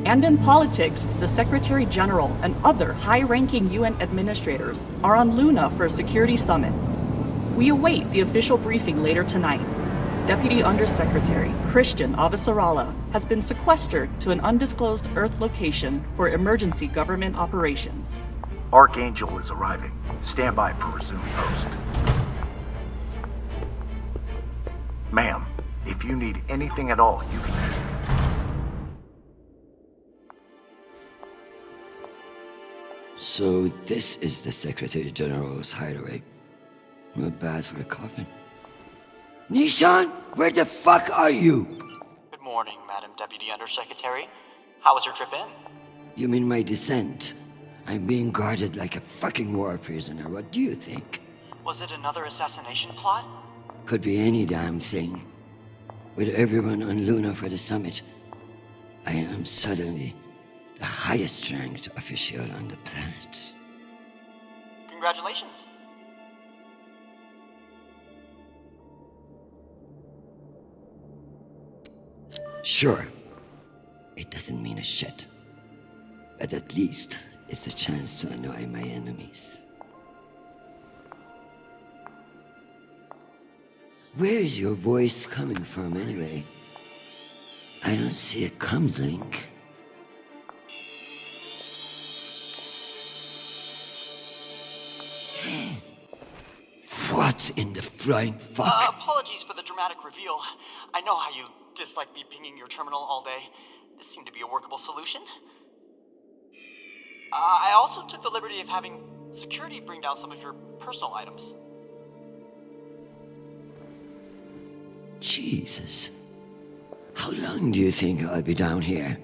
And in politics, the Secretary General and other high-ranking UN administrators are on Luna for a security summit. We await the official briefing later tonight. Deputy Undersecretary Christian Avasarala has been sequestered to an undisclosed Earth location for emergency government operations. Archangel is arriving. Stand by for resume post. Ma'am, if you need anything at all, you can use me. So this is the Secretary General's hideaway. Not bad for a coffin. Nishan, where the fuck are you? Good morning, Madam Deputy Undersecretary. How was your trip in? You mean my descent? I'm being guarded like a fucking war prisoner. What do you think? Was it another assassination plot? Could be any damn thing. With everyone on Luna for the summit, I am suddenly the highest ranked official on the planet. Congratulations. Sure, it doesn't mean a shit. But at least it's a chance to annoy my enemies. Where is your voice coming from anyway? I don't see a comms link. What in the flying fuck? Apologies for the dramatic reveal. I know how you dislike me pinging your terminal all day. This seemed to be a workable solution. I also took the liberty of having security bring down some of your personal items. Jesus. How long do you think I'll be down here?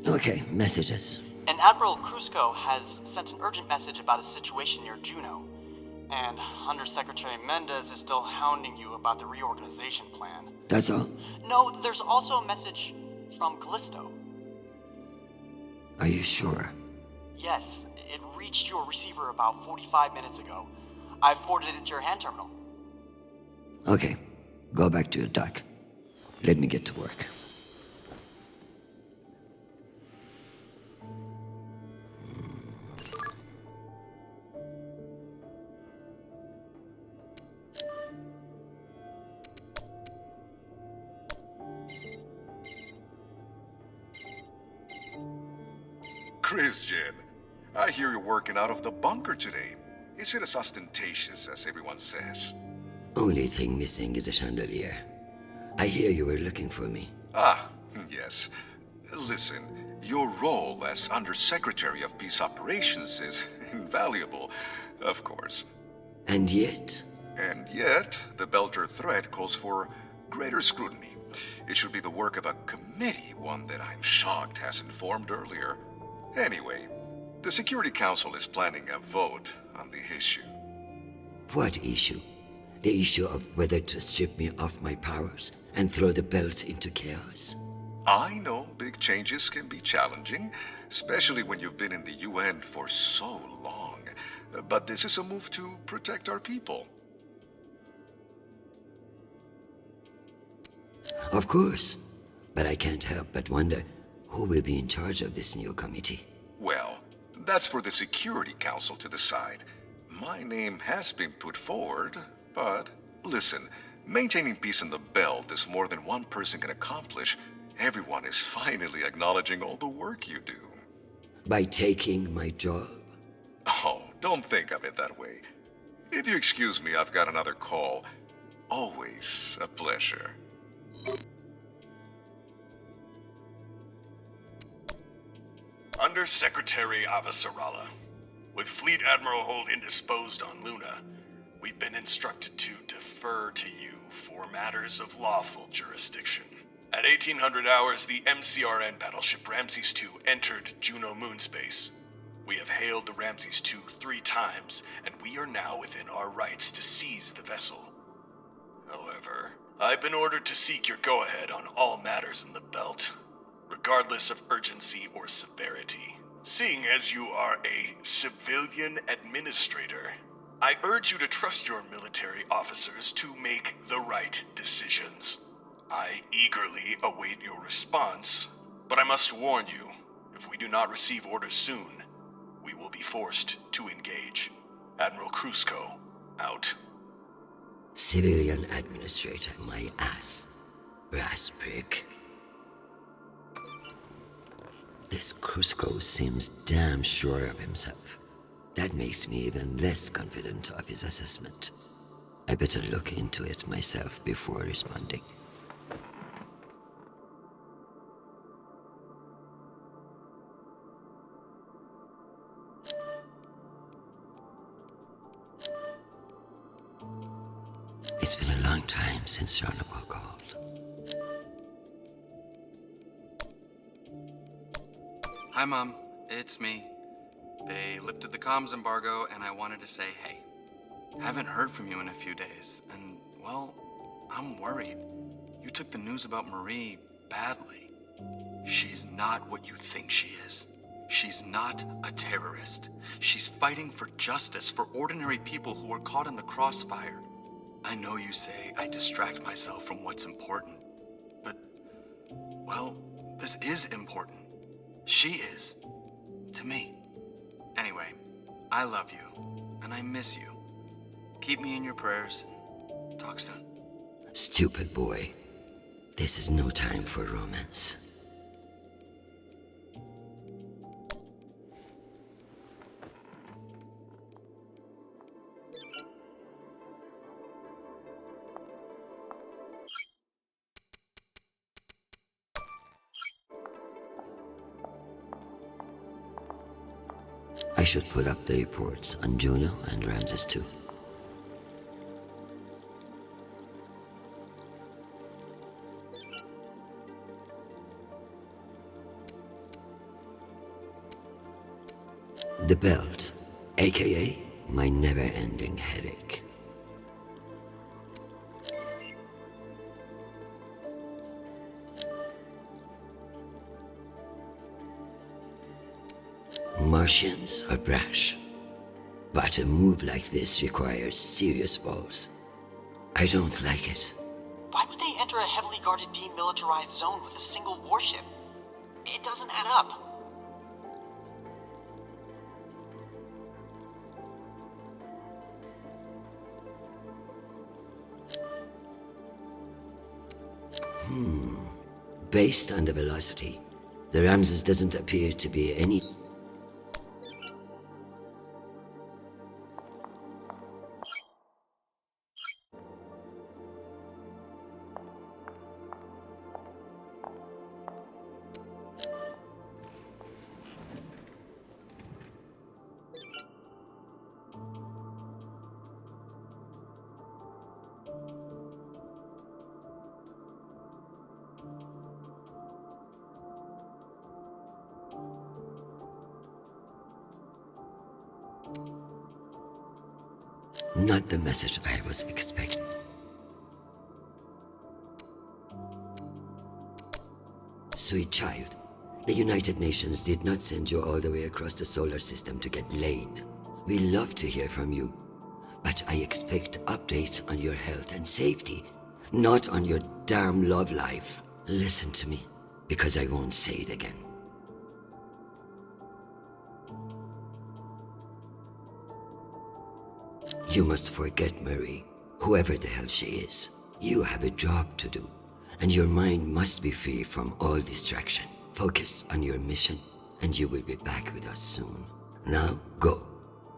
Okay, messages. And Admiral Krusco has sent an urgent message about a situation near Juno. And Undersecretary Mendez is still hounding you about the reorganization plan. That's all? No, there's also a message from Callisto. Are you sure? Yes, it reached your receiver about 45 minutes ago. I forwarded it to your hand terminal. Okay, go back to your dock. Let me get to work. Christian, I hear you're working out of the bunker today. Is it as ostentatious as everyone says? Only thing missing is a chandelier. I hear you were looking for me. Ah, yes. Listen, your role as Undersecretary of Peace Operations is invaluable, of course. And yet? And yet, the Belter threat calls for greater scrutiny. It should be the work of a committee, one that I'm shocked hasn't formed earlier. Anyway, the Security Council is planning a vote on the issue. What issue? The issue of whether to strip me of my powers and throw the belt into chaos? I know big changes can be challenging, especially when you've been in the UN for so long. But this is a move to protect our people. Of course. But I can't help but wonder who will be in charge of this new committee. Well, that's for the Security Council to decide. My name has been put forward, but listen, maintaining peace in the belt is more than one person can accomplish. Everyone is finally acknowledging all the work you do. By taking my job? Oh, don't think of it that way. If you excuse me, I've got another call. Always a pleasure. Undersecretary Avasarala. With Fleet Admiral Holt indisposed on Luna, we've been instructed to defer to you for matters of lawful jurisdiction. At 1800 hours, the MCRN battleship Ramses II entered Juno moonspace. We have hailed the Ramses II 3 times, and we are now within our rights to seize the vessel. However, I've been ordered to seek your go-ahead on all matters in the belt, regardless of urgency or severity. Seeing as you are a civilian administrator, I urge you to trust your military officers to make the right decisions. I eagerly await your response, but I must warn you, if we do not receive orders soon, we will be forced to engage. Admiral Krusco, out. Civilian administrator, my ass. Brass prick. This Krusco seems damn sure of himself. That makes me even less confident of his assessment. I better look into it myself before responding. It's been a long time since Jonathan called. Hi, Mom. It's me. They lifted the comms embargo, and I wanted to say hey. Haven't heard from you in a few days, and, well, I'm worried. You took the news about Marie badly. She's not what you think she is. She's not a terrorist. She's fighting for justice for ordinary people who are caught in the crossfire. I know you say I distract myself from what's important, but, well, this is important. She is. To me. Anyway, I love you, and I miss you. Keep me in your prayers. Talk soon. Stupid boy. This is no time for romance. I should put up the reports on Juno and Ramses too. The belt, aka my never-ending headache. Martians are brash, but a move like this requires serious balls. I don't like it. Why would they enter a heavily guarded demilitarized zone with a single warship? It doesn't add up. Based on the velocity, the Ramses doesn't appear to be any... Not the message I was expecting. Sweet child, the United Nations did not send you all the way across the solar system to get laid. We love to hear from you, but I expect updates on your health and safety, not on your damn love life. Listen to me, because I won't say it again. You must forget Marie, whoever the hell she is. You have a job to do, and your mind must be free from all distraction. Focus on your mission, and you will be back with us soon. Now, go.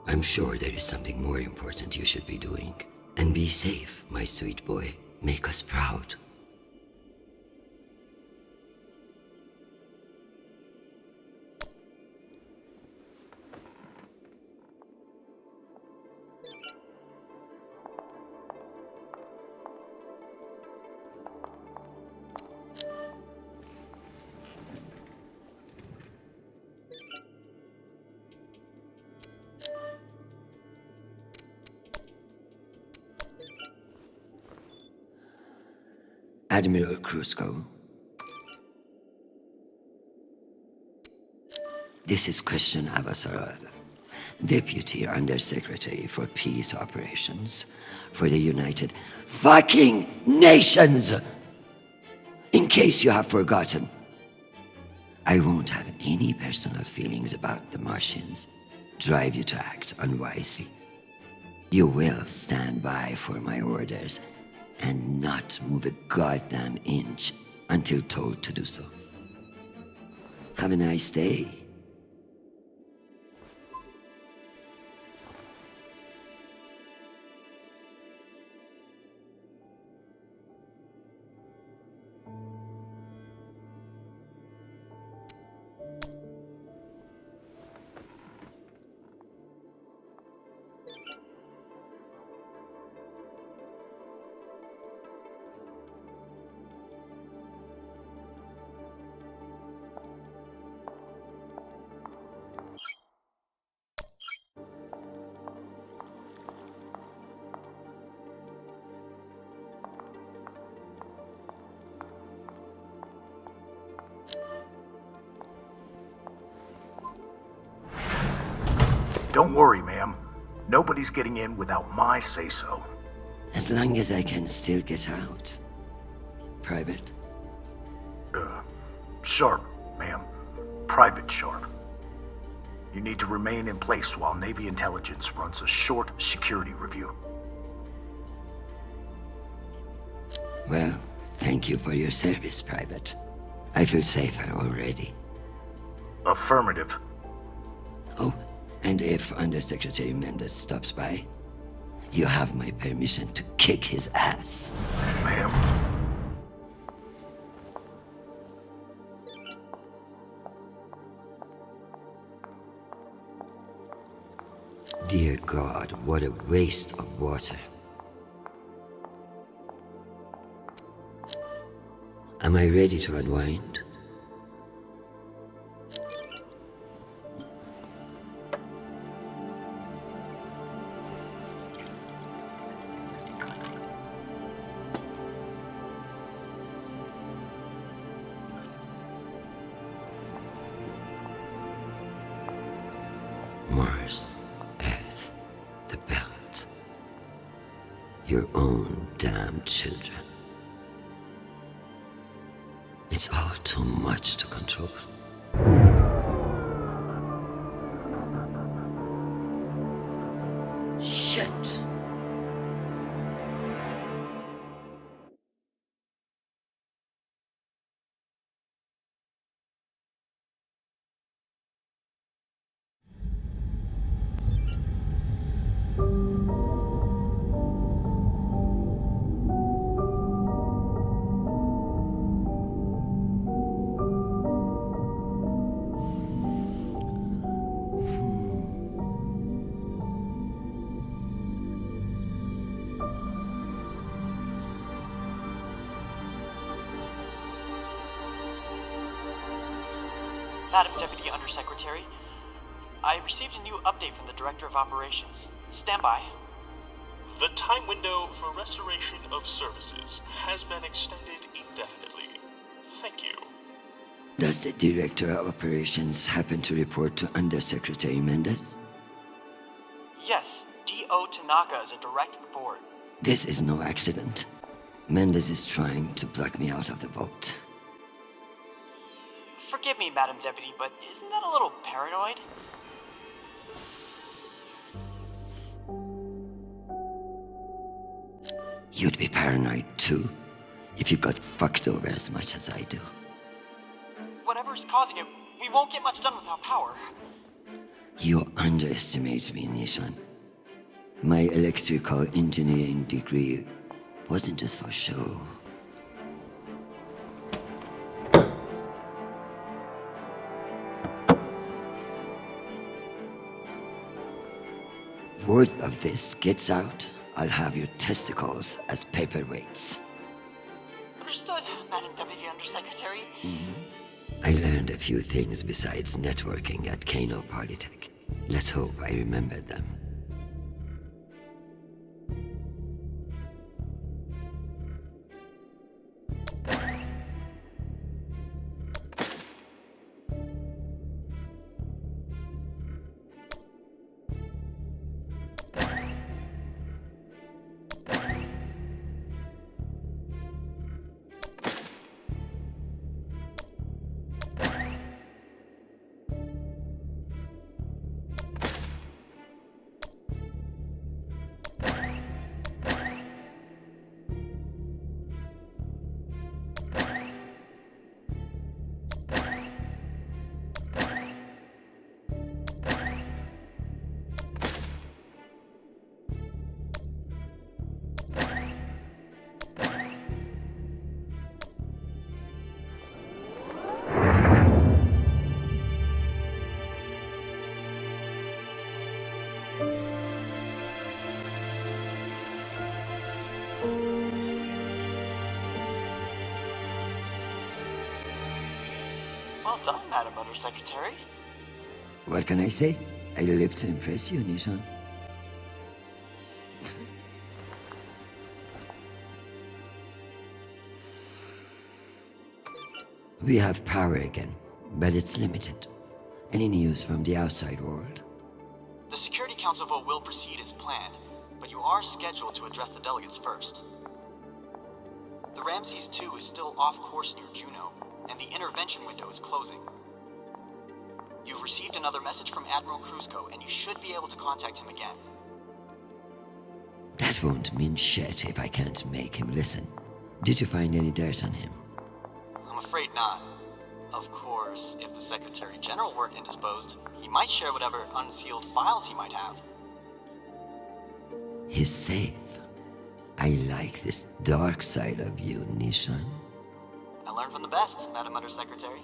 I'm sure there is something more important you should be doing. And be safe, my sweet boy. Make us proud. Admiral Krusco. This is Christian Avasarala. Deputy Undersecretary for Peace Operations for the United fucking Nations! In case you have forgotten, I won't have any personal feelings about the Martians drive you to act unwisely. You will stand by for my orders and not move a goddamn inch until told to do so. Have a nice day. Don't worry, ma'am. Nobody's getting in without my say-so. As long as I can still get out. Private? Sharp, ma'am. Private Sharp. You need to remain in place while Navy intelligence runs a short security review. Well, thank you for your service, Private. I feel safer already. Affirmative. Oh, and if Undersecretary Mendes stops by, you have my permission to kick his ass. Ma'am. Dear God, what a waste of water. Am I ready to unwind? Mars, Earth, the belt. Your own damn children. It's all too much to control. Shit! Madam Deputy Undersecretary, I received a new update from the Director of Operations. Stand by. The time window for restoration of services has been extended indefinitely. Thank you. Does the Director of Operations happen to report to Undersecretary Mendes? Yes, D.O. Tanaka is a direct report. This is no accident. Mendes is trying to block me out of the vote. Forgive me, Madam Deputy, but isn't that a little paranoid? You'd be paranoid too, if you got fucked over as much as I do. Whatever's causing it, we won't get much done without power. You underestimate me, Nishan. My electrical engineering degree wasn't just for show. Word of this gets out, I'll have your testicles as paperweights. Understood, Madam Deputy Undersecretary. I learned a few things besides networking at Kano Polytech. Let's hope I remember them. Well done, Madam Undersecretary. What can I say? I live to impress you, Nishan. We have power again, but it's limited. Any news from the outside world? The Security Council vote will proceed as planned, but you are scheduled to address the delegates first. The Ramses 2 is still off course near Juno, and the intervention window is closing. You've received another message from Admiral Kruzko, and you should be able to contact him again. That won't mean shit if I can't make him listen. Did you find any dirt on him? I'm afraid not. Of course, if the Secretary General weren't indisposed, he might share whatever unsealed files he might have. He's safe. I like this dark side of you, Nishan. I learned from the best, Madam Undersecretary.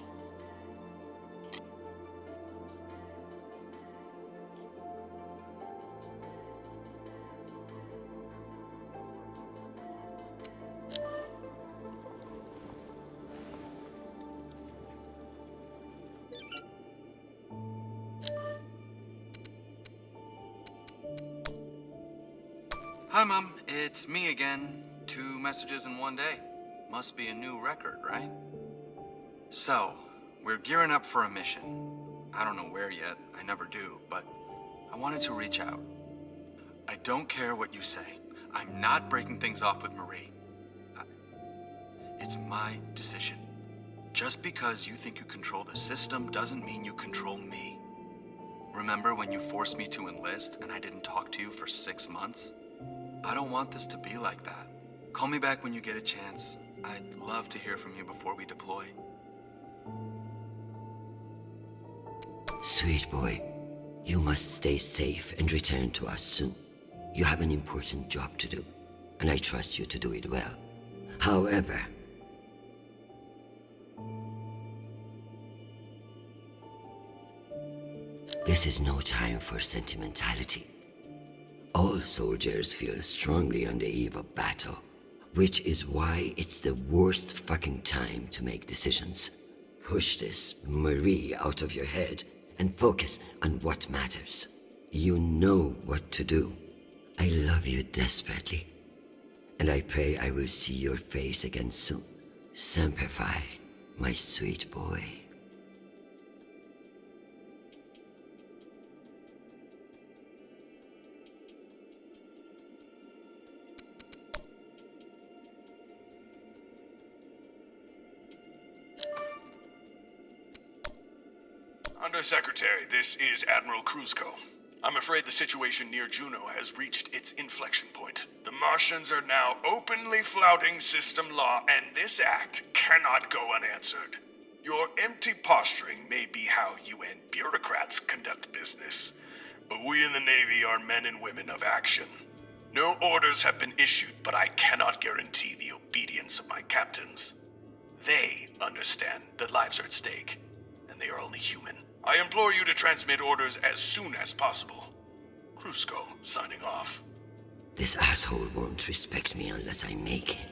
Hi, Mom. It's me again. 2 messages in one day. Must be a new record, right? So, we're gearing up for a mission. I don't know where yet. I never do, but I wanted to reach out. I don't care what you say. I'm not breaking things off with Marie. It's my decision. Just because you think you control the system doesn't mean you control me. Remember when you forced me to enlist and I didn't talk to you for 6 months? I don't want this to be like that. Call me back when you get a chance. I'd love to hear from you before we deploy. Sweet boy, you must stay safe and return to us soon. You have an important job to do, and I trust you to do it well. However, this is no time for sentimentality. All soldiers feel strongly on the eve of battle, which is why it's the worst fucking time to make decisions. Push this Marie out of your head and focus on what matters. You know what to do. I love you desperately, and I pray I will see your face again soon. Semper Fi, my sweet boy. Undersecretary, this is Admiral Kruzko. I'm afraid the situation near Juno has reached its inflection point. The Martians are now openly flouting system law, and this act cannot go unanswered. Your empty posturing may be how UN bureaucrats conduct business, but we in the Navy are men and women of action. No orders have been issued, but I cannot guarantee the obedience of my captains. They understand that lives are at stake, and they are only human. I implore you to transmit orders as soon as possible. Kruzko, signing off. This asshole won't respect me unless I make him.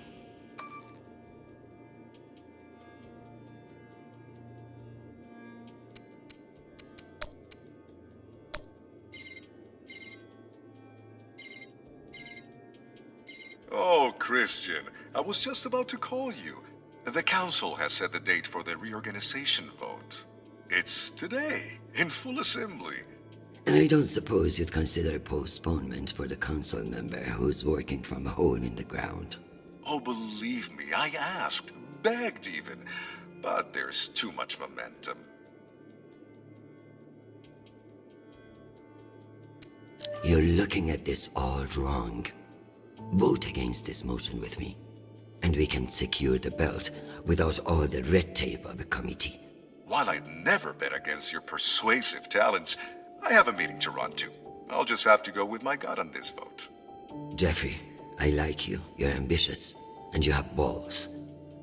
Oh, Christian, I was just about to call you. The council has set the date for the reorganization vote. It's today, in full assembly. And I don't suppose you'd consider a postponement for the council member who's working from a hole in the ground. Oh, believe me, I asked, begged even, but there's too much momentum. You're looking at this all wrong. Vote against this motion with me, and we can secure the belt without all the red tape of a committee. While I'd never bet against your persuasive talents, I have a meeting to run to. I'll just have to go with my gut on this vote. Jeffrey, I like you. You're ambitious, and you have balls.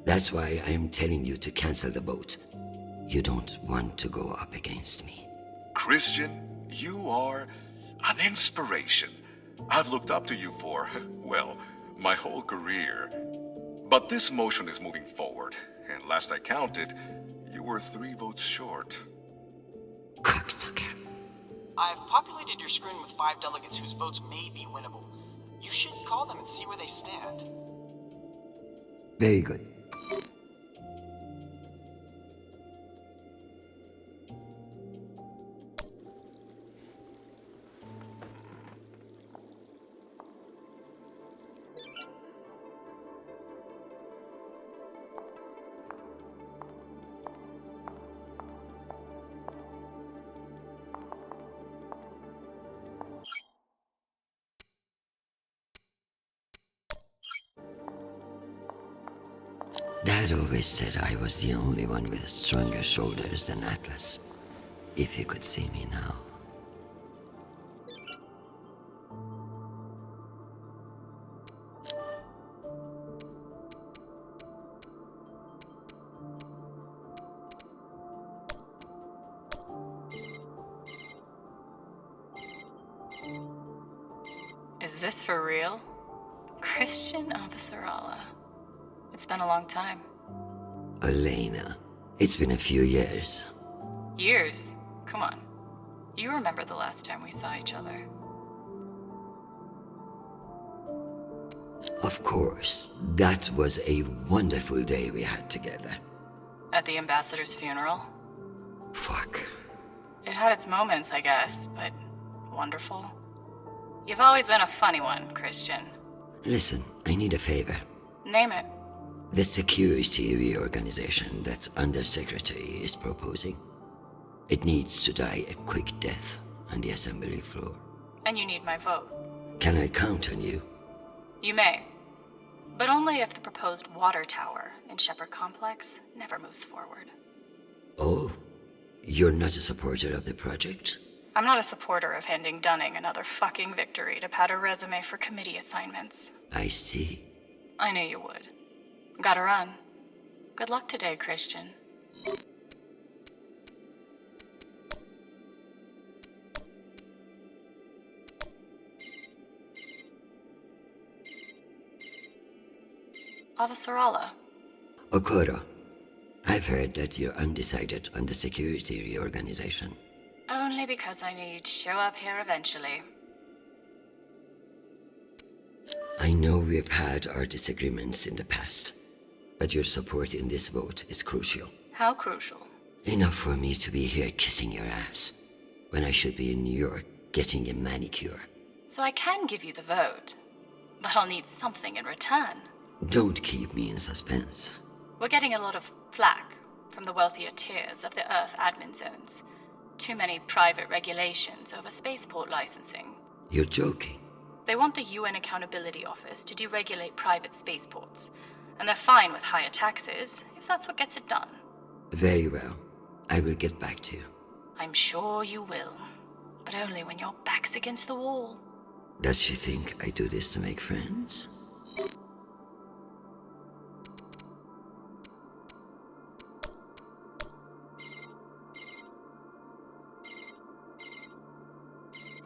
That's why I am telling you to cancel the vote. You don't want to go up against me. Christian, you are an inspiration. I've looked up to you for, well, my whole career. But this motion is moving forward, and last I counted, you You were 3 votes short. Cocksucker. I've populated your screen with 5 delegates whose votes may be winnable. You should call them and see where they stand. Very good. Dad always said I was the only one with stronger shoulders than Atlas. If you could see me now. Is this for real? Christian Avasarala. It's been a long time. Elena, it's been a few years. Years? Come on. You remember the last time we saw each other. Of course, that was a wonderful day we had together. At the ambassador's funeral? Fuck. It had its moments, I guess, but wonderful. You've always been a funny one, Christian. Listen, I need a favor. Name it. The security reorganization that Undersecretary is proposing. It needs to die a quick death on the assembly floor. And you need my vote. Can I count on you? You may. But only if the proposed water tower in Shepherd Complex never moves forward. Oh, you're not a supporter of the project? I'm not a supporter of handing Dunning another fucking victory to pad her resume for committee assignments. I see. I knew you would. Gotta run. Good luck today, Christian. Avasarala. Okoro, I've heard that you're undecided on the security reorganization. Only because I need to show up here eventually. I know we've had our disagreements in the past, but your support in this vote is crucial. How crucial? Enough for me to be here kissing your ass, when I should be in New York getting a manicure. So I can give you the vote, but I'll need something in return. Don't keep me in suspense. We're getting a lot of flack from the wealthier tiers of the Earth admin zones. Too many private regulations over spaceport licensing. You're joking. They want the UN Accountability Office to deregulate private spaceports, and they're fine with higher taxes if that's what gets it done. Very well. I will get back to you. I'm sure you will, but only when your back's against the wall. Does she think I do this to make friends?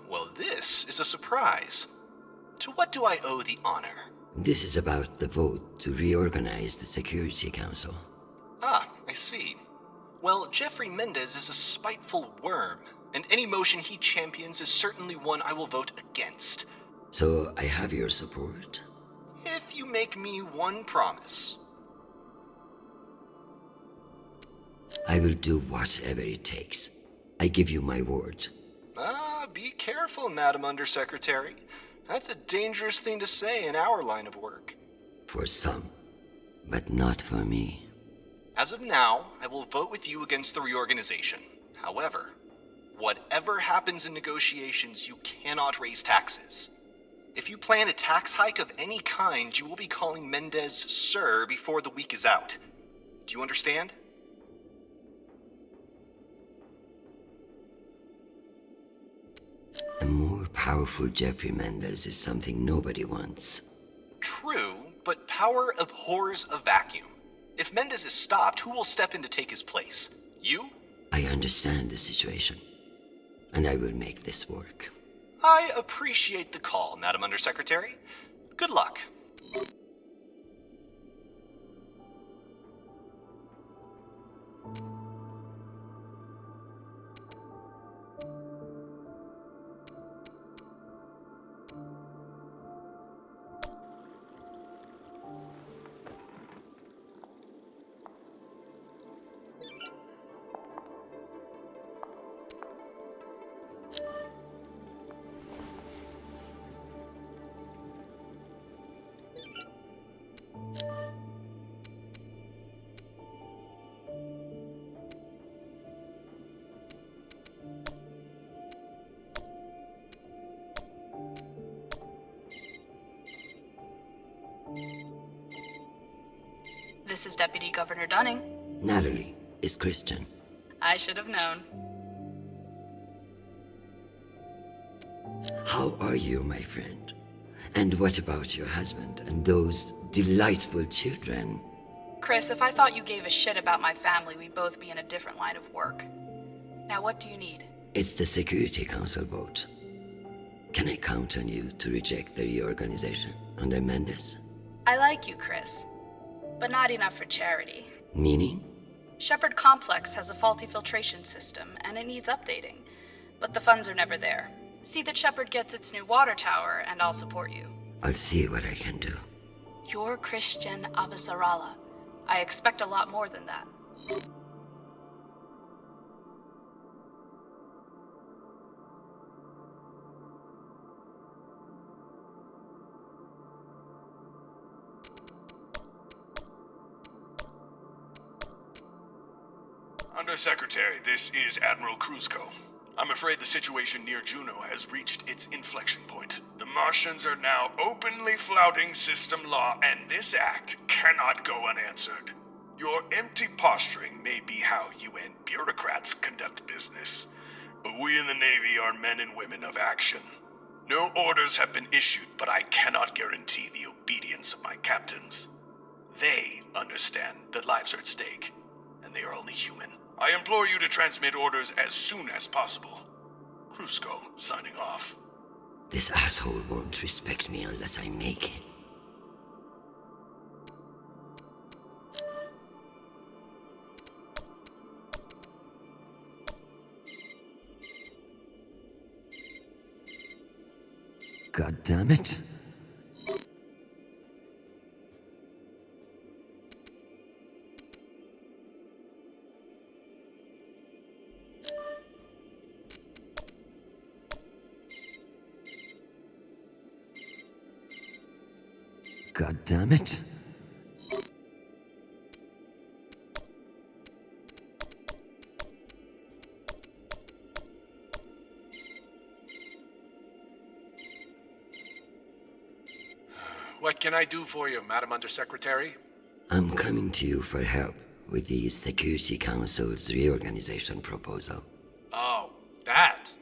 Well, this is a surprise. To what do I owe the honor? This is about the vote to reorganize the Security Council. Ah, I see. Well, Jeffrey Mendez is a spiteful worm, and any motion he champions is certainly one I will vote against. So I have your support? If you make me one promise. I will do whatever it takes. I give you my word. Ah, be careful, Madam Undersecretary. That's a dangerous thing to say in our line of work. For some, but not for me. As of now, I will vote with you against the reorganization. However, whatever happens in negotiations, you cannot raise taxes. If you plan a tax hike of any kind, you will be calling Mendez Sir before the week is out. Do you understand? A more powerful Jeffrey Mendez is something nobody wants. True, but power abhors a vacuum. If Mendez is stopped, who will step in to take his place? You? I understand the situation, and I will make this work. I appreciate the call, Madam Undersecretary. Good luck. This is Deputy Governor Dunning. Natalie is Christian. I should have known. How are you, my friend? And what about your husband and those delightful children? Chris, if I thought you gave a shit about my family, we'd both be in a different line of work. Now, what do you need? It's the Security Council vote. Can I count on you to reject the reorganization under Mendes? I like you, Chris, but not enough for charity. Meaning? Shepherd Complex has a faulty filtration system, and it needs updating. But the funds are never there. See that Shepherd gets its new water tower, and I'll support you. I'll see what I can do. You're Christian Avasarala. I expect a lot more than that. Undersecretary, this is Admiral Kruzko. I'm afraid the situation near Juno has reached its inflection point. The Martians are now openly flouting system law, and this act cannot go unanswered. Your empty posturing may be how UN bureaucrats conduct business, but we in the Navy are men and women of action. No orders have been issued, but I cannot guarantee the obedience of my captains. They understand that lives are at stake, and they are only human. I implore you to transmit orders as soon as possible. Kruzko, signing off. This asshole won't respect me unless I make him. God damn it. God damn it. What can I do for you, Madam Undersecretary? I'm coming to you for help with the Security Council's reorganization proposal. Oh, that.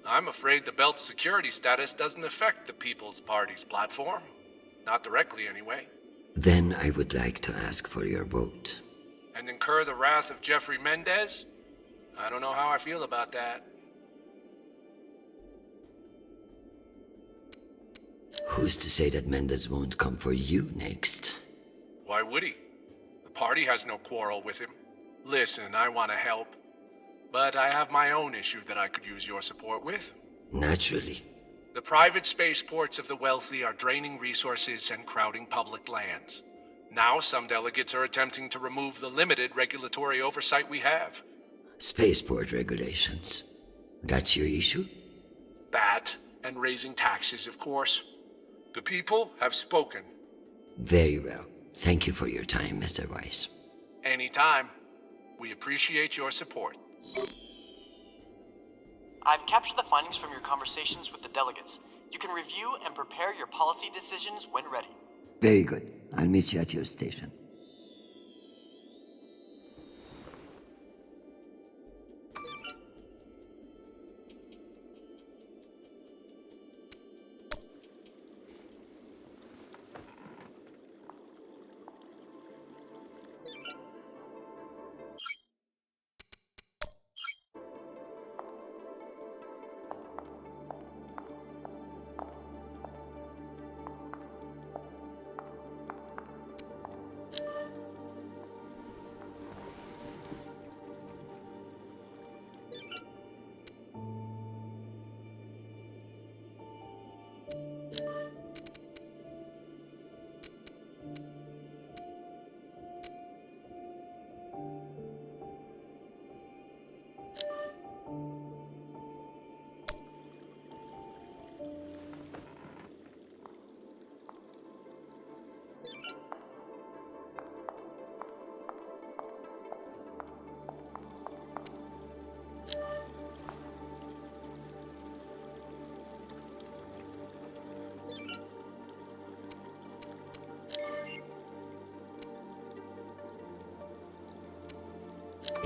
I'm afraid the belt's security status doesn't affect the People's Party's platform. Not directly, anyway. Then I would like to ask for your vote. And incur the wrath of Jeffrey Mendez? I don't know how I feel about that. Who's to say that Mendes won't come for you next? Why would he? The party has no quarrel with him. Listen, I want to help. But I have my own issue that I could use your support with. Naturally. The private spaceports of the wealthy are draining resources and crowding public lands. Now some delegates are attempting to remove the limited regulatory oversight we have. Spaceport regulations. That's your issue? That, and raising taxes, of course. The people have spoken. Very well. Thank you for your time, Mr. Weiss. Anytime. We appreciate your support. I've captured the findings from your conversations with the delegates. You can review and prepare your policy decisions when ready. Very good. I'll meet you at your station.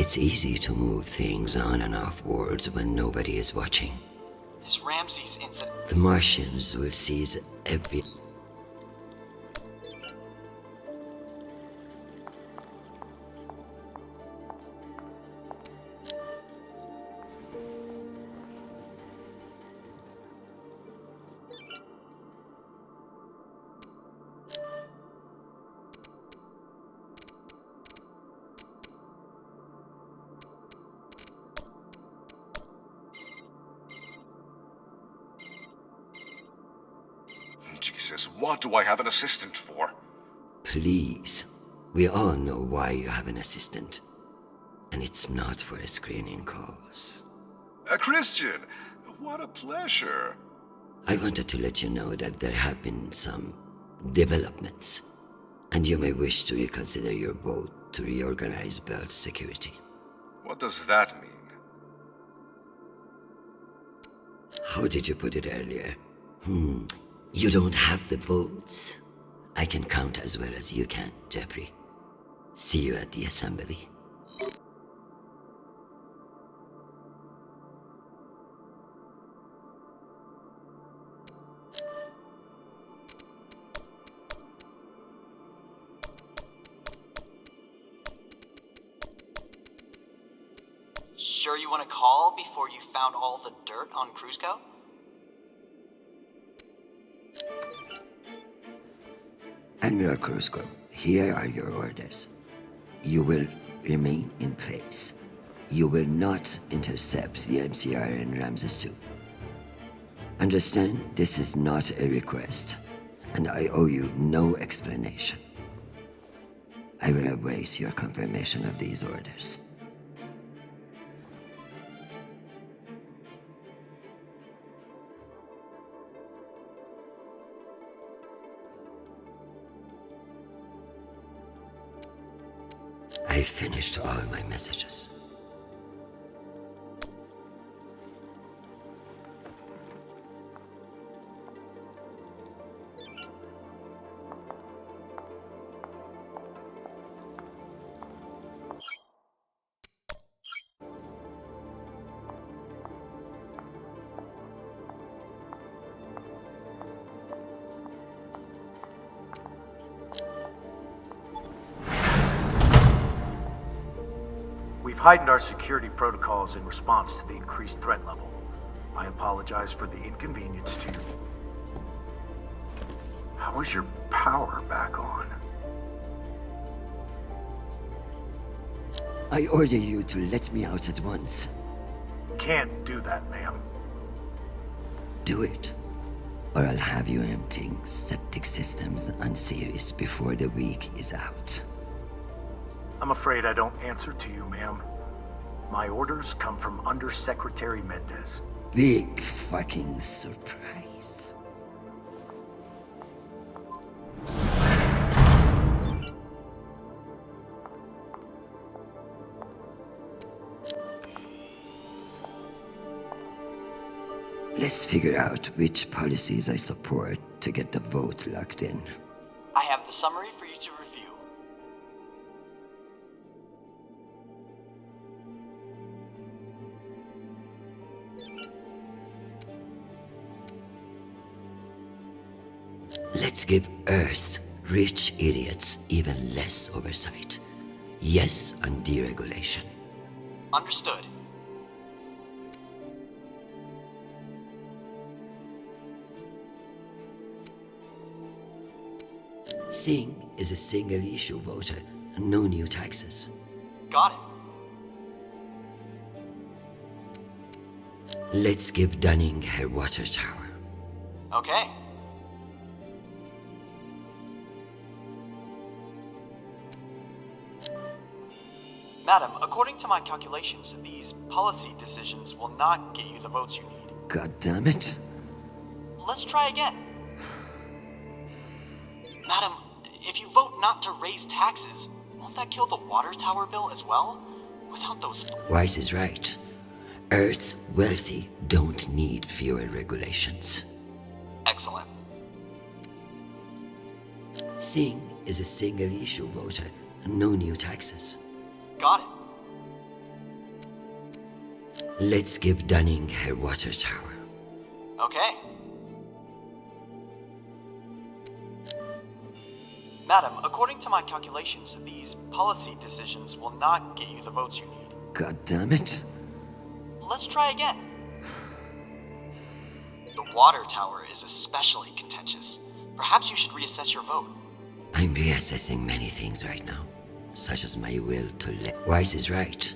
It's easy to move things on and off world when nobody is watching. This Ramses incident. The Martians will seize every... Jesus, what do I have an assistant for? Please. We all know why you have an assistant. And it's not for screening calls. Christian, what a pleasure. I wanted to let you know that there have been some developments, and you may wish to reconsider your vote to reorganize Belt security. What does that mean? How did you put it earlier? You don't have the votes. I can count as well as you can, Jeffrey. See you at the assembly. Sure you want to call before you found all the dirt on Cruzco? Admiral Cruzco, here are your orders. You will remain in place. You will not intercept the MCR and Ramses 2. Understand, this is not a request, and I owe you no explanation. I will await your confirmation of these orders. I finished all my messages. We've heightened our security protocols in response to the increased threat level. I apologize for the inconvenience to you. How is your power back on? I order you to let me out at once. Can't do that, ma'am. Do it, or I'll have you emptying septic systems on Ceres before the week is out. I'm afraid I don't answer to you, ma'am. My orders come from Undersecretary Mendez. Big fucking surprise. Let's figure out which policies I support to get the vote locked in. I have the summary for you to review. Let's give Earth rich idiots even less oversight. Yes on deregulation. Understood. Singh is a single-issue voter, no new taxes. Got it. Let's give Dunning her water tower. Okay. Madam, according to my calculations, these policy decisions will not get you the votes you need. God damn it. Let's try again. Madam, if you vote not to raise taxes, won't that kill the water tower bill as well? Without those... Weiss is right. Earth's wealthy don't need fewer regulations. Excellent. Singh is a single-issue voter, no new taxes. Got it. Let's give Dunning her water tower. Okay. Madam, according to my calculations, these policy decisions will not get you the votes you need. God damn it. Let's try again. The water tower is especially contentious. Perhaps you should reassess your vote. I'm reassessing many things right now, such as my will to let. Weiss is right.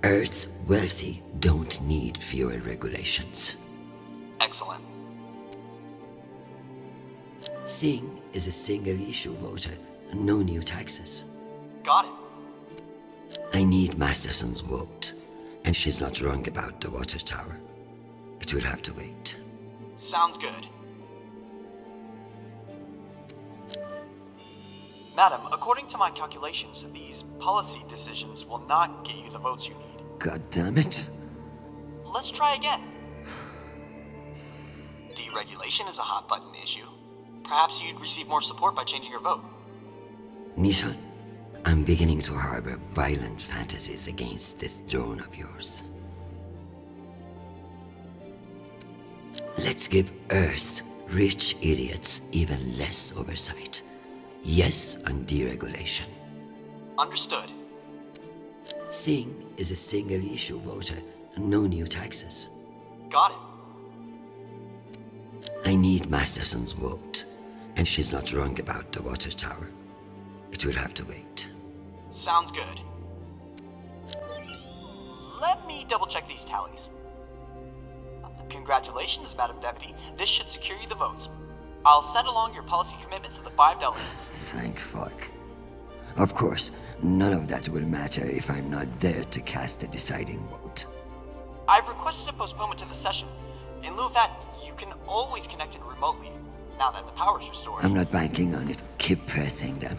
Earth's wealthy don't need fewer regulations. Excellent. Singh is a single-issue voter, no new taxes. Got it. I need Masterson's vote, and she's not wrong about the water tower. It will have to wait. Sounds good. Madam, according to my calculations, these policy decisions will not get you the votes you need. God damn it. Let's try again. Deregulation is a hot-button issue. Perhaps you'd receive more support by changing your vote. Nishan, I'm beginning to harbor violent fantasies against this drone of yours. Let's give Earth rich idiots even less oversight. Yes on deregulation. Understood. Singh is a single-issue voter, no new taxes. Got it. I need Masterson's vote, and she's not wrong about the water tower. It will have to wait. Sounds good. Let me double-check these tallies. Congratulations, Madam Deputy. This should secure you the votes. I'll send along your policy commitments to the 5 delegates. Thank fuck. Of course, none of that will matter if I'm not there to cast a deciding vote. I've requested a postponement to the session. In lieu of that, you can always connect in remotely, now that the power's restored. I'm not banking on it. Keep pressing them.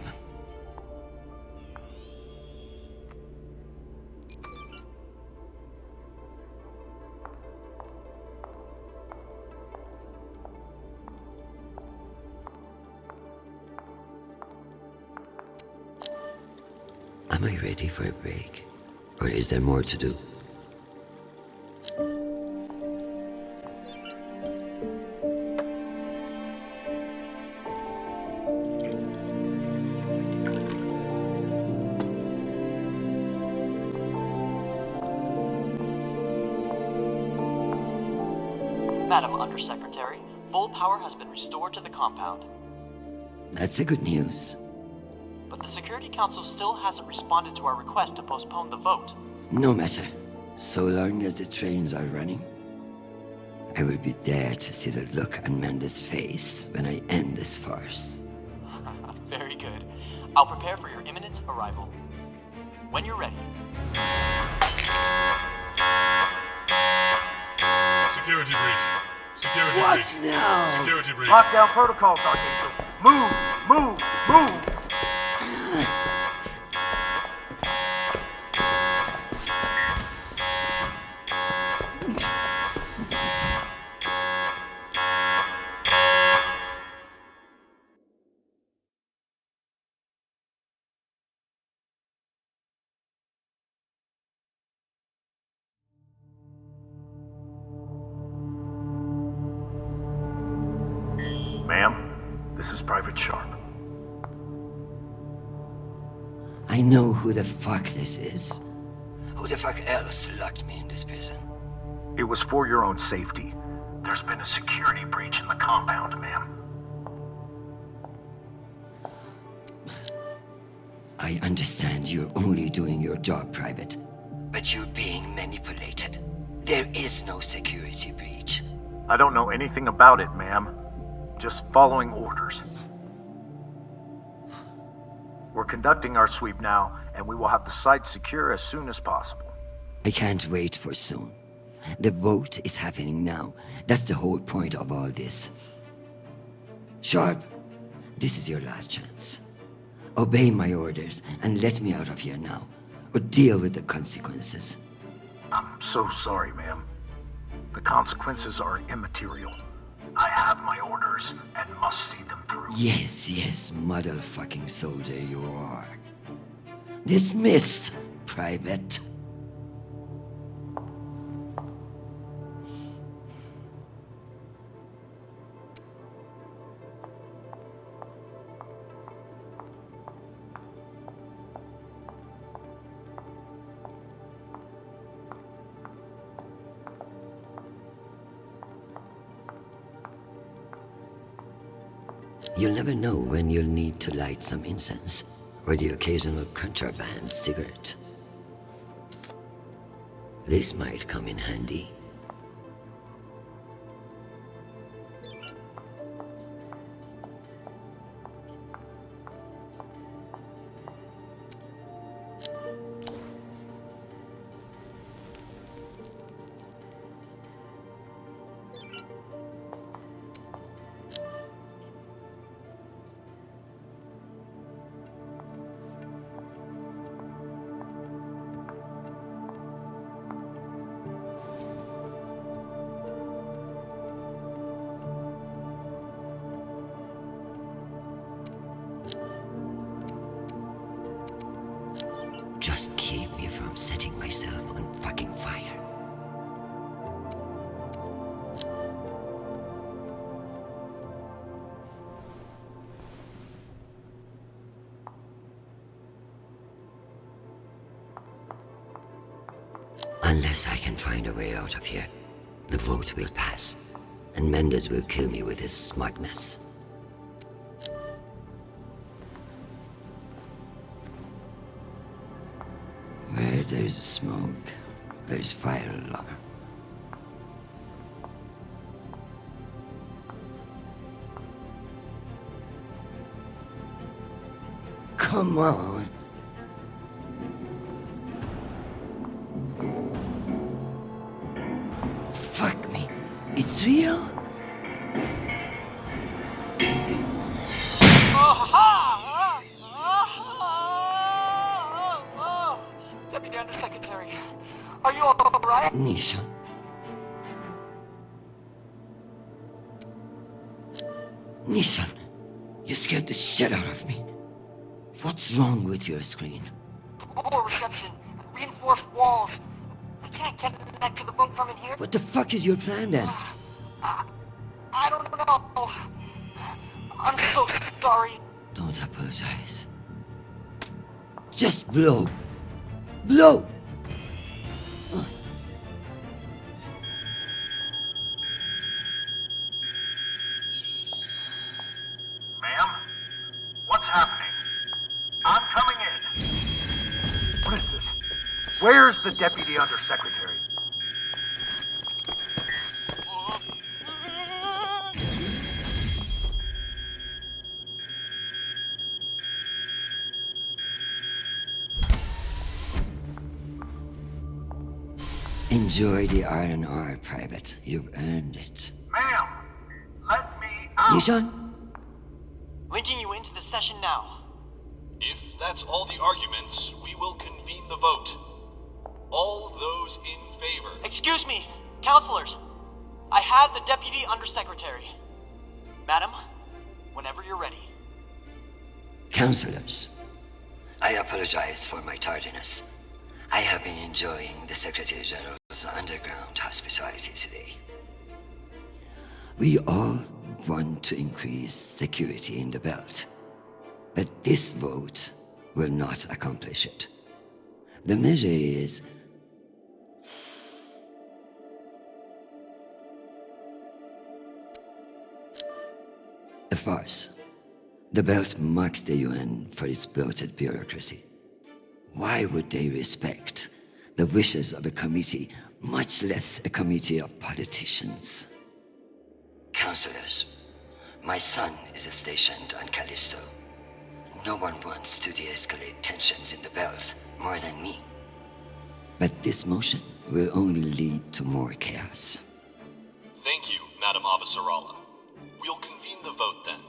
Am I ready for a break? Or is there more to do? Madam Undersecretary, full power has been restored to the compound. That's a good news. But the Security Council still hasn't responded to our request to postpone the vote. No matter. So long as the trains are running, I will be there to see the look on Mendes' face when I end this farce. Very good. I'll prepare for your imminent arrival. When you're ready. Security breach. Security What breach. now? Security breach. Lockdown protocols, Archangel. Move! Move! Move! Ma'am, this is Private Sharp. I know who the fuck this is. Who the fuck else locked me in this prison? It was for your own safety. There's been a security breach in the compound, ma'am. I understand you're only doing your job, Private, but you're being manipulated. There is no security breach. I don't know anything about it, ma'am. Just following orders. We're conducting our sweep now, and we will have the site secure as soon as possible. I can't wait for soon. The vote is happening now. That's the whole point of all this. Sharp, this is your last chance. Obey my orders and let me out of here now, or deal with the consequences. I'm so sorry, ma'am. The consequences are immaterial. I have my orders and must see them through. Yes, motherfucking soldier you are. Dismissed, Private. You'll never know when you'll need to light some incense, or the occasional contraband cigarette. This might come in handy. Just keep me from setting myself on fucking fire. Unless I can find a way out of here, the vote will pass, and Mendes will kill me with his smugness. Where there's smoke, there's fire alarm. Come on. Fuck me. It's real? Deputy Undersecretary, are you alright? Nisha. Nisha, you scared the shit out of me. What's wrong with your screen? Poor reception. Reinforced walls. We can't connect to the boat from in here. What the fuck is your plan then? I don't know. I'm so sorry. Don't apologize. Just blow. Blow! Ma'am? What's happening? I'm coming in. What is this? Where's the Deputy Undersecretary? Enjoy the R&R, Private. You've earned it. Ma'am, let me out. Nishan? Linking you into the session now. If that's all the arguments, we will convene the vote. All those in favor. Excuse me, counselors. I have the Deputy Undersecretary. Madam, whenever you're ready. Counselors, I apologize for my tardiness. I have been enjoying the Secretary General's underground hospitality today. We all want to increase security in the belt, but this vote will not accomplish it. The measure is a farce. The belt mocks the UN for its bloated bureaucracy. Why would they respect the wishes of a committee, much less a committee of politicians? Counselors, my son is stationed on Callisto. No one wants to de-escalate tensions in the belt more than me. But this motion will only lead to more chaos. Thank you, Madam Avasarala. We'll convene the vote then.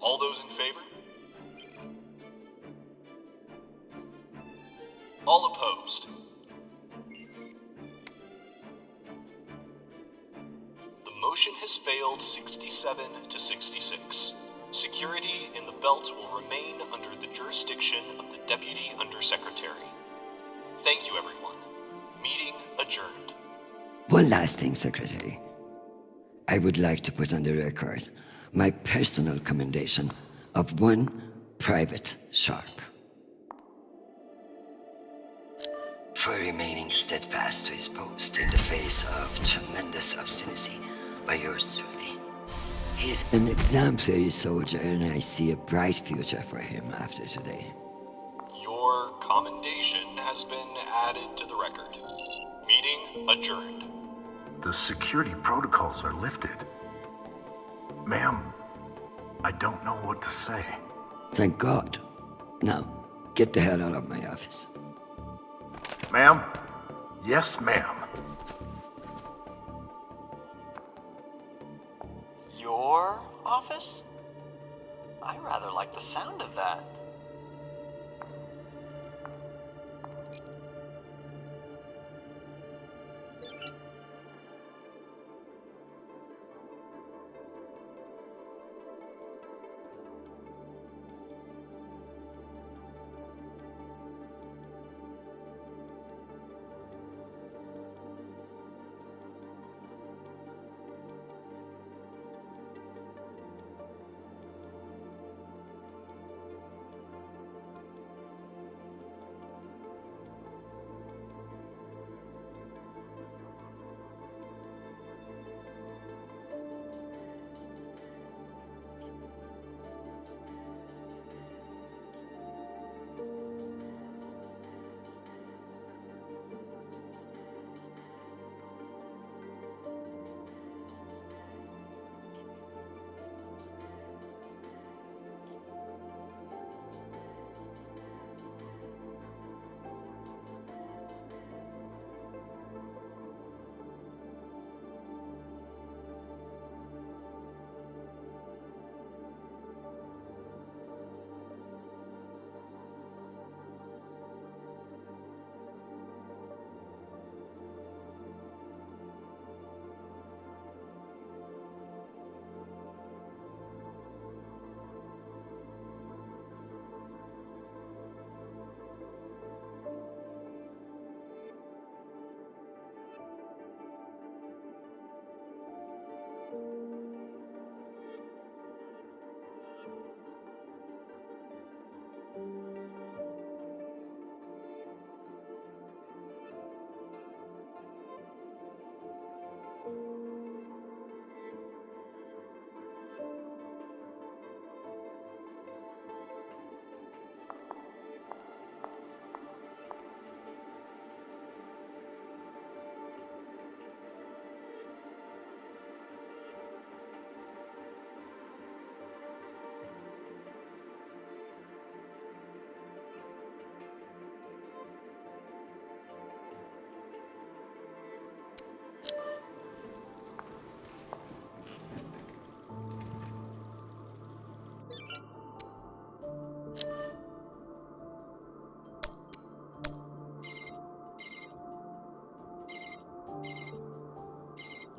All those in favor? All opposed? The motion has failed 67 to 66. Security in the belt will remain under the jurisdiction of the Deputy Undersecretary. Thank you, everyone. Meeting adjourned. One last thing, Secretary. I would like to put on the record my personal commendation of one Private Sharp. For remaining steadfast to his post in the face of tremendous obstinacy by yours truly. He's an exemplary soldier, and I see a bright future for him after today. Your commendation has been added to the record. Meeting adjourned. The security protocols are lifted. Ma'am, I don't know what to say. Thank God. Now, get the hell out of my office. Ma'am? Yes, ma'am. Your office? I rather like the sound of that.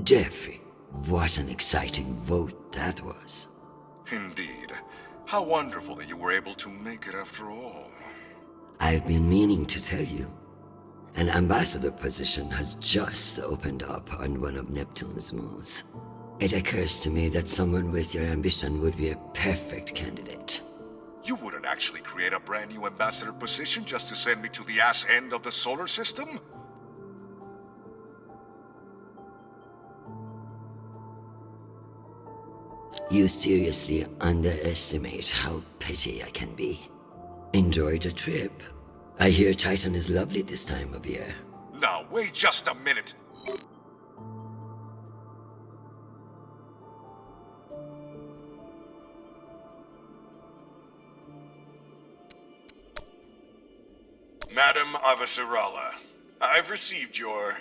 Jeffrey, what an exciting vote that was. Indeed. How wonderful that you were able to make it after all. I've been meaning to tell you. An ambassador position has just opened up on one of Neptune's moons. It occurs to me that someone with your ambition would be a perfect candidate. You wouldn't actually create a brand new ambassador position just to send me to the ass end of the solar system? You seriously underestimate how petty I can be. Enjoy the trip. I hear Titan is lovely this time of year. Now, wait just a minute. Madam Avasarala, I've received your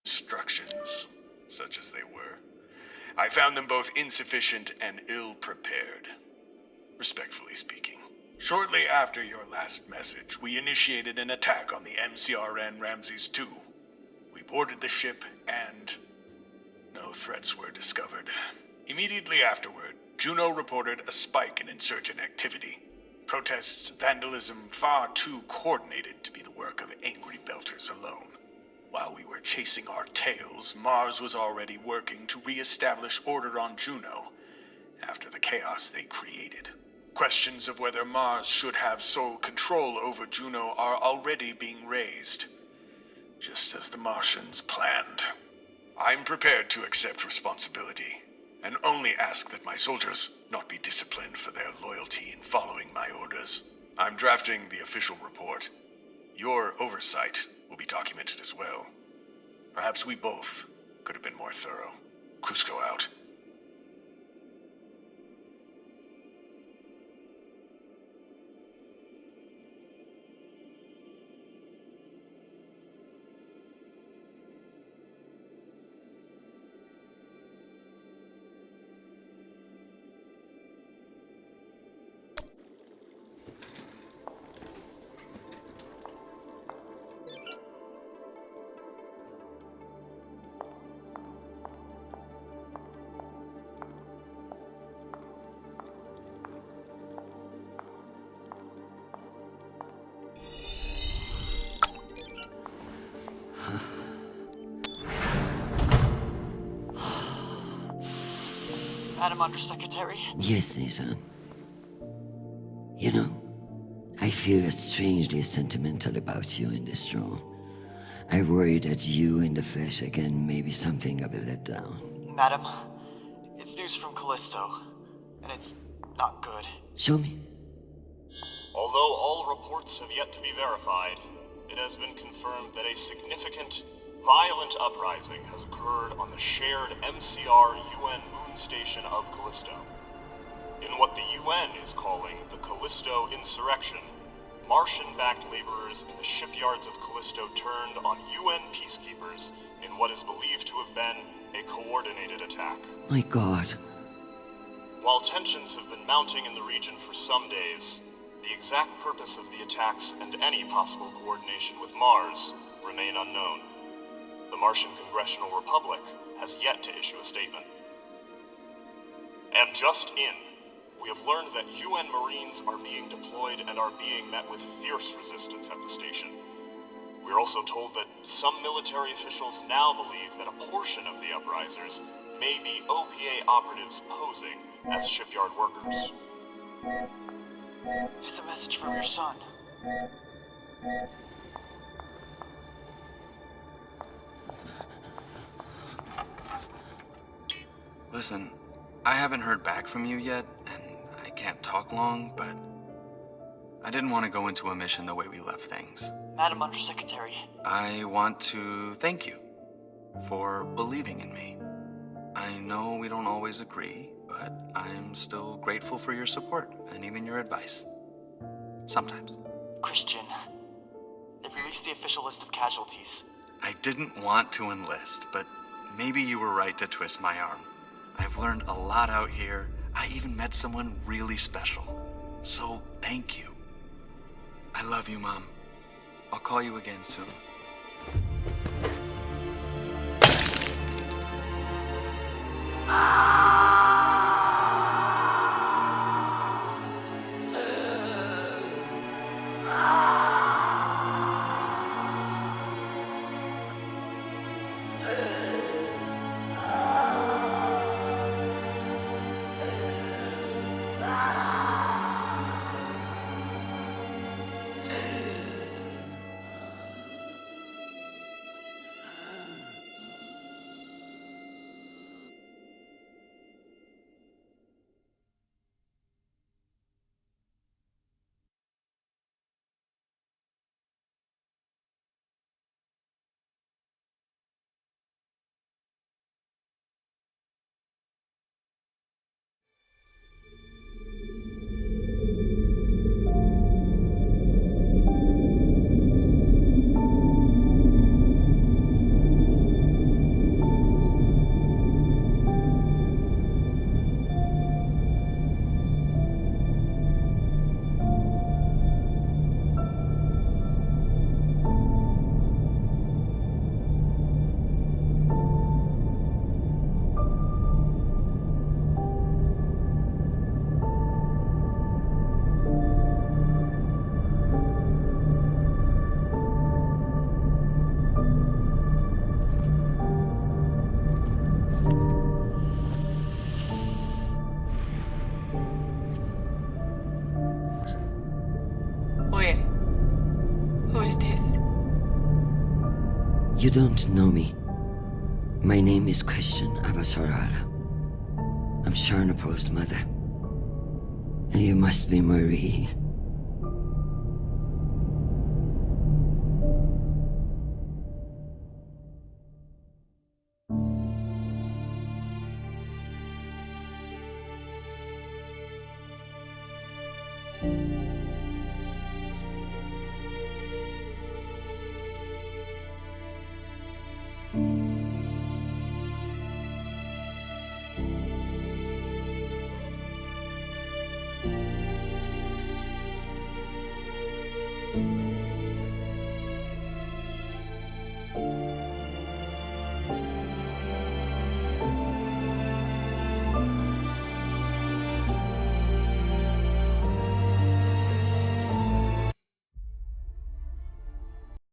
instructions, such as they were. I found them both insufficient and ill-prepared, respectfully speaking. Shortly after your last message, we initiated an attack on the MCRN Ramses II. We boarded the ship and no threats were discovered. Immediately afterward, Juno reported a spike in insurgent activity. Protests, vandalism, far too coordinated to be the work of angry belters alone. While we were chasing our tails, Mars was already working to re-establish order on Juno after the chaos they created. Questions of whether Mars should have sole control over Juno are already being raised, just as the Martians planned. I'm prepared to accept responsibility, and only ask that my soldiers not be disciplined for their loyalty in following my orders. I'm drafting the official report. Your oversight will be documented as well. Perhaps we both could have been more thorough. Cusco out. Madam Undersecretary? Yes, Nathan. You know, I feel strangely sentimental about you in this room. I worry that you in the flesh again may be something of a letdown. Madam, it's news from Callisto, and it's not good. Show me. Although all reports have yet to be verified, it has been confirmed that a significant, violent uprising has occurred on the shared MCR UN moon station of Callisto. In what the UN is calling the Callisto Insurrection, Martian-backed laborers in the shipyards of Callisto turned on UN peacekeepers in what is believed to have been a coordinated attack. My God. While tensions have been mounting in the region for some days, the exact purpose of the attacks and any possible coordination with Mars remain unknown. The Martian Congressional Republic has yet to issue a statement. And just in, we have learned that UN Marines are being deployed and are being met with fierce resistance at the station. We are also told that some military officials now believe that a portion of the uprisers may be OPA operatives posing as shipyard workers. It's a message from your son. Listen, I haven't heard back from you yet, and I can't talk long, but I didn't want to go into a mission the way we left things. Madam Undersecretary. I want to thank you for believing in me. I know we don't always agree, but I'm still grateful for your support and even your advice. Sometimes. Christian, they've released the official list of casualties. I didn't want to enlist, but maybe you were right to twist my arm. I've learned a lot out here. I even met someone really special. So, thank you. I love you, Mom. I'll call you again soon. Oye, who is this? You don't know me. My name is Christian Avasarala. I'm Sharnapol's mother. And you must be Marie.